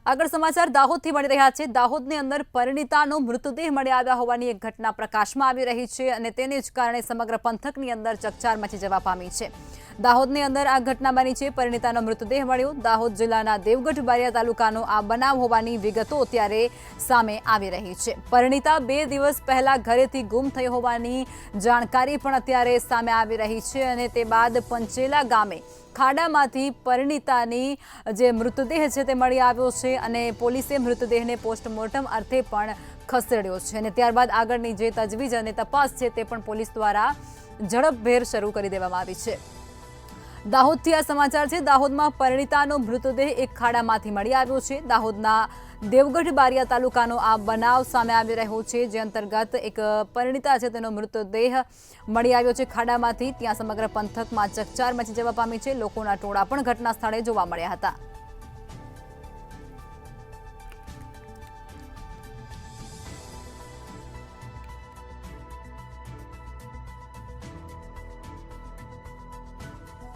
આગળ સમાચાર દાહોદથી મળી રહ્યા છે। દાહોદની અંદર પરિણીતાનો મૃતદેહ મળી આવ્યા હોવાની એક ઘટના પ્રકાશમાં આવી રહી છે અને તેને જ કારણે સમગ્ર પંથકની અંદર ચકચાર મચી જવા પામી છે। દાહોદની અંદર આ ઘટના બની છે। પરિણીતાનો મૃતદેહ મળ્યો। દાહોદ જિલ્લાના દેવગઢ બારિયા તાલુકાનો આ બનાવ હોવાની વિગતો અત્યારે સામે આવી રહી છે। પરિણીતા 2 દિવસ પહેલા ઘરેથી ગુમ થઈ હોવાની જાણકારી પણ અત્યારે સામે આવી રહી છે અને તે બાદ પંચેલા ગામે ખાડામાંથી પરિણીતાની જે મૃતદેહ છે તે મળી આવ્યો છે અને પોલીસે મૃતદેહને પોસ્ટમોર્ટમ અર્થે પણ ખસેડ્યો છે અને ત્યારબાદ આગળની જે તજવીજ અને તપાસ છે તે પણ પોલીસ દ્વારા ઝડપભેર શરૂ કરી દેવામાં આવી છે। દાહોદથી આ સમાચાર છે। દાહોદમાં પરિણીતાનો મૃતદેહ એક ખાડામાંથી મળી આવ્યો છે। દાહોદના દેવગઢ બારિયા તાલુકાનો આ બનાવ સામે આવી રહ્યો છે, જે અંતર્ગત એક પરિણીતા છે તેનો મૃતદેહ મળી આવ્યો છે ખાડામાંથી। ત્યાં સમગ્ર પંથકમાં ચકચાર મચી જવા પામી છે। લોકોના ટોળા પણ ઘટના સ્થળે જોવા મળ્યા હતા।